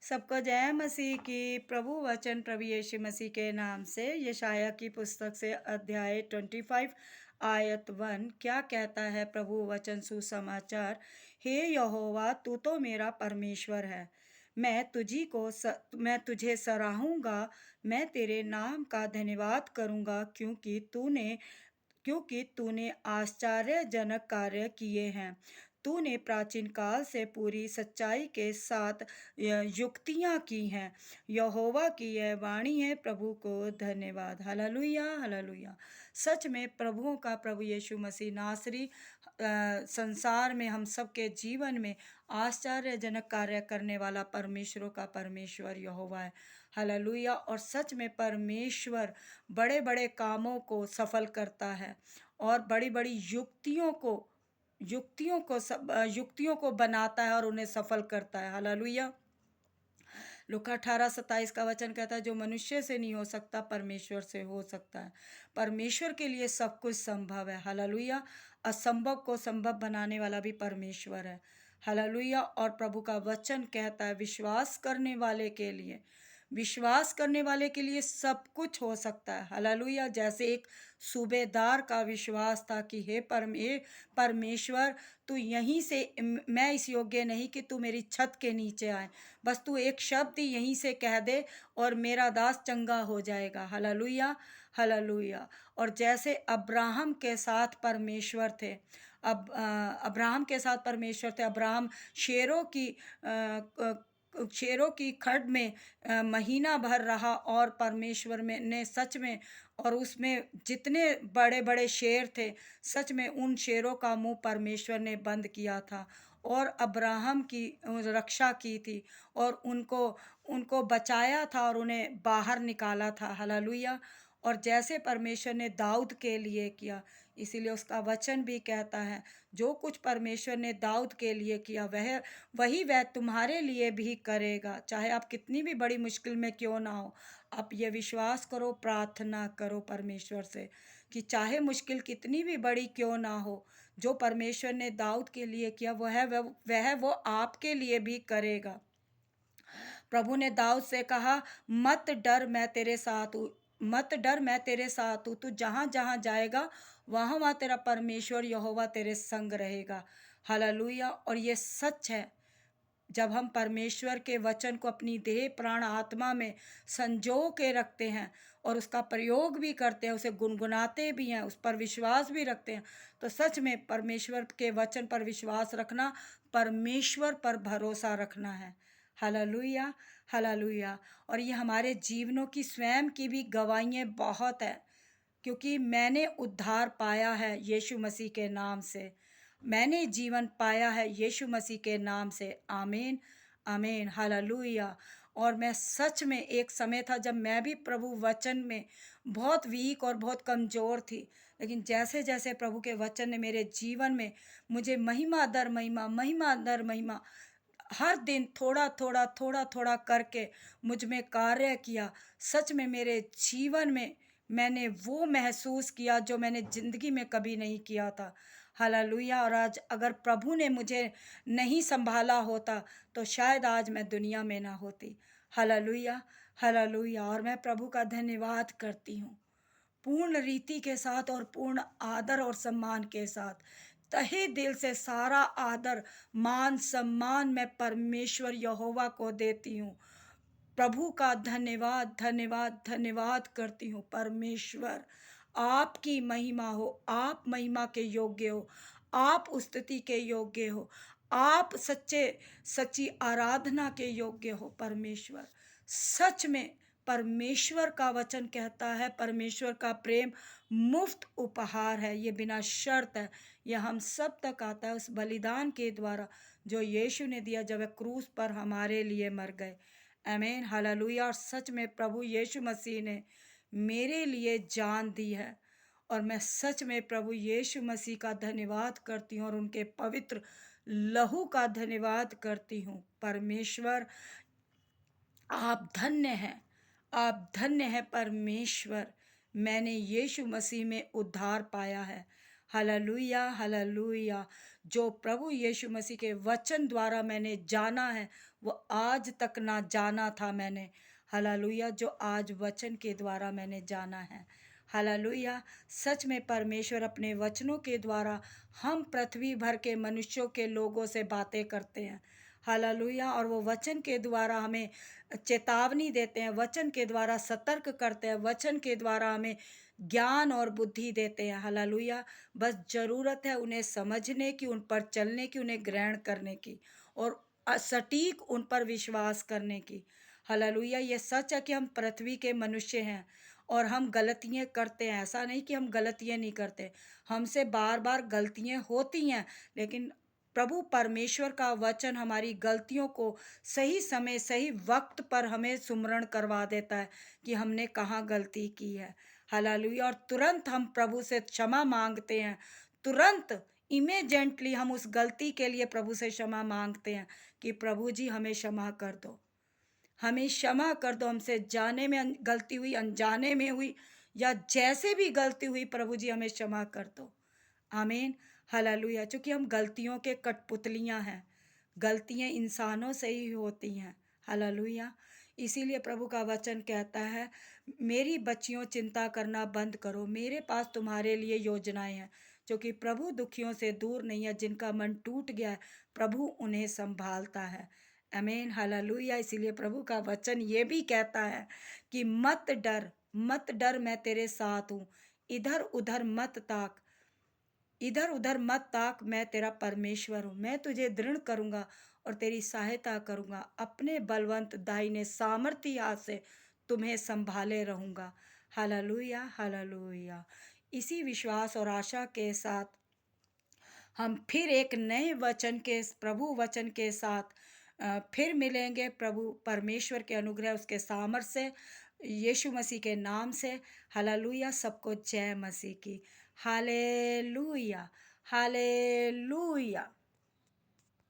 सबको जय मसीह की। प्रभु वचन प्रभु यीशु मसीह के नाम से यशाया की पुस्तक से अध्याय 25 आयत 1 क्या कहता है। प्रभु वचन सुसमाचार। हे यहोवा, तू तो मेरा परमेश्वर है। मैं तुझे सराहूंगा। मैं तेरे नाम का धन्यवाद करूंगा क्योंकि तूने आश्चर्यजनक कार्य किए हैं। तूने प्राचीन काल से पूरी सच्चाई के साथ युक्तियां की हैं। यहोवा की यह वाणी है। प्रभु को धन्यवाद। Hallelujah hallelujah. सच में प्रभुओं का प्रभु यीशु मसीह नासरी संसार में हम सबके जीवन में आश्चर्यजनक कार्य करने वाला परमेश्वरों का परमेश्वर यहोवा है। हालेलुया। और सच में परमेश्वर बड़े बड़े कामों को सफल करता है और बड़ी बड़ी युक्तियों को बनाता है और उन्हें सफल करता है। हालेलुया। लूका 18:27 का वचन कहता है, जो मनुष्य से नहीं हो सकता परमेश्वर से हो सकता है। परमेश्वर के लिए सब कुछ संभव है। हालेलुया। असंभव को संभव बनाने वाला भी परमेश्वर है। हालेलुया। और प्रभु का वचन कहता है, विश्वास करने वाले के लिए सब कुछ हो सकता है। हालेलुया। जैसे एक सूबेदार का विश्वास था कि हे परमेश्वर, तू यहीं से, मैं इस योग्य नहीं कि तू मेरी छत के नीचे आए, बस तू एक शब्द यहीं से कह दे और मेरा दास चंगा हो जाएगा। Hallelujah hallelujah. और जैसे अब्राहम के साथ परमेश्वर थे, अब्राहम के साथ परमेश्वर थे। अब्राहम शेरों की खड में महीना भर रहा और परमेश्वर में ने सच में, और उसमें जितने बड़े बड़े शेर थे, सच में उन शेरों का मुंह परमेश्वर ने बंद किया था और अब्राहम की रक्षा की थी और उनको उनको बचाया था और उन्हें बाहर निकाला था। हालेलुया। और जैसे परमेश्वर ने दाऊद के लिए किया, इसीलिए उसका वचन भी कहता है, जो कुछ परमेश्वर ने दाऊद के लिए किया वह तुम्हारे लिए भी करेगा। चाहे आप कितनी भी बड़ी मुश्किल में क्यों ना हो, आप ये विश्वास करो, प्रार्थना करो परमेश्वर से कि चाहे मुश्किल कितनी भी बड़ी क्यों ना हो, जो परमेश्वर ने दाऊद के लिए किया वह वो आपके लिए भी करेगा। प्रभु ने दाऊद से कहा, मत डर, मैं तेरे साथ हूँ। मत डर, मैं तेरे साथ हूँ। तू जहाँ जहाँ जाएगा वहाँ वहाँ तेरा परमेश्वर यहोवा तेरे संग रहेगा। हालेलुया। और ये सच है। जब हम परमेश्वर के वचन को अपनी देह प्राण आत्मा में संजो के रखते हैं और उसका प्रयोग भी करते हैं, उसे गुनगुनाते भी हैं, उस पर विश्वास भी रखते हैं, तो सच में परमेश्वर के वचन पर विश्वास रखना, परमेश्वर पर भरोसा रखना है। Hallelujah hallelujah. और ये हमारे जीवनों की स्वयं की भी गवाहियाँ बहुत है, क्योंकि मैंने उद्धार पाया है यीशु मसीह के नाम से। मैंने जीवन पाया है यीशु मसीह के नाम से। आमीन आमीन। हालेलुया। और मैं सच में, एक समय था जब मैं भी प्रभु वचन में बहुत वीक और बहुत कमज़ोर थी, लेकिन जैसे जैसे प्रभु के वचन ने मेरे जीवन में मुझे महिमा दर महिमा हर दिन थोड़ा थोड़ा करके मुझ में कार्य किया, सच में मेरे जीवन में मैंने वो महसूस किया जो मैंने ज़िंदगी में कभी नहीं किया था। हालेलुया। और आज अगर प्रभु ने मुझे नहीं संभाला होता तो शायद आज मैं दुनिया में ना होती। Hallelujah hallelujah. और मैं प्रभु का धन्यवाद करती हूँ पूर्ण रीति के साथ और पूर्ण आदर और सम्मान के साथ। तहे दिल से सारा आदर मान सम्मान मैं परमेश्वर यहोवा को देती हूँ। प्रभु का धन्यवाद धन्यवाद धन्यवाद करती हूँ। परमेश्वर, आपकी महिमा हो, आप महिमा के योग्य हो, आप स्तुति के योग्य हो, आप सच्ची आराधना के योग्य हो। परमेश्वर, सच में परमेश्वर का वचन कहता है, परमेश्वर का प्रेम मुफ्त उपहार है, ये बिना शर्त है, ये हम सब तक आता है उस बलिदान के द्वारा जो यीशु ने दिया जब वह क्रूस पर हमारे लिए मर गए। आमीन हालेलुया। और सच में प्रभु यीशु मसीह ने मेरे लिए जान दी है और मैं सच में प्रभु यीशु मसीह का धन्यवाद करती हूँ और उनके पवित्र लहू का धन्यवाद करती हूँ। परमेश्वर, आप धन्य हैं, आप धन्य हैं परमेश्वर। मैंने यीशु मसीह में उद्धार पाया है। Hallelujah hallelujah. जो प्रभु यीशु मसीह के वचन द्वारा मैंने जाना है वो आज तक ना जाना था मैंने, हालेलुया, जो आज वचन के द्वारा मैंने जाना है। हालेलुया। सच में परमेश्वर अपने वचनों के द्वारा हम पृथ्वी भर के मनुष्यों के लोगों से बातें करते हैं। हालेलुया। और वो वचन के द्वारा हमें चेतावनी देते हैं, वचन के द्वारा सतर्क करते हैं, वचन के द्वारा हमें ज्ञान और बुद्धि देते हैं। हालेलुया। बस ज़रूरत है उन्हें समझने की, उन पर चलने की, उन्हें ग्रहण करने की और सटीक उन पर विश्वास करने की। हालेलुया। ये सच है कि हम पृथ्वी के मनुष्य हैं और हम गलतियाँ करते हैं। ऐसा नहीं कि हम गलतियाँ नहीं करते, हमसे बार बार गलतियाँ होती हैं, लेकिन प्रभु परमेश्वर का वचन हमारी गलतियों को सही समय सही वक्त पर हमें सुमरण करवा देता है कि हमने कहाँ गलती की है। हालेलुया। और तुरंत हम प्रभु से क्षमा मांगते हैं, तुरंत इमीडिएटली हम उस गलती के लिए प्रभु से क्षमा मांगते हैं कि प्रभु जी हमें क्षमा कर दो, हमें क्षमा कर दो, हमसे जाने में गलती हुई, अनजाने में हुई, या जैसे भी गलती हुई प्रभु जी हमें क्षमा कर दो। आमीन। हालेलुया। क्योंकि हम गलतियों के कठपुतलियां हैं, गलतियां इंसानों से ही होती हैं। हालेलुया। इसीलिए प्रभु का वचन कहता है, मेरी बच्चियों चिंता करना बंद करो, मेरे पास तुम्हारे लिए योजनाएं हैं। क्योंकि प्रभु दुखियों से दूर नहीं है, जिनका मन टूट गया है प्रभु उन्हें संभालता है। आमीन। हालेलुया। इसीलिए प्रभु का वचन ये भी कहता है कि मत डर, मत डर, मैं तेरे साथ हूँ, इधर उधर मत ताक, इधर उधर मत ताक, मैं तेरा परमेश्वर हूँ, मैं तुझे दृढ़ करूँगा और तेरी सहायता करूँगा, अपने बलवंत दाहिने सामर्थी हाथ से तुम्हें संभाले रहूँगा। हालेलुया। हालेलुया। इसी विश्वास और आशा के साथ हम फिर एक नए वचन के, प्रभु वचन के साथ फिर मिलेंगे, प्रभु परमेश्वर के अनुग्रह उसके सामर्थ्य से, यीशु मसीह के नाम से। हालेलुया। सबको जय मसीह की। हालेलुया। हालेलुया।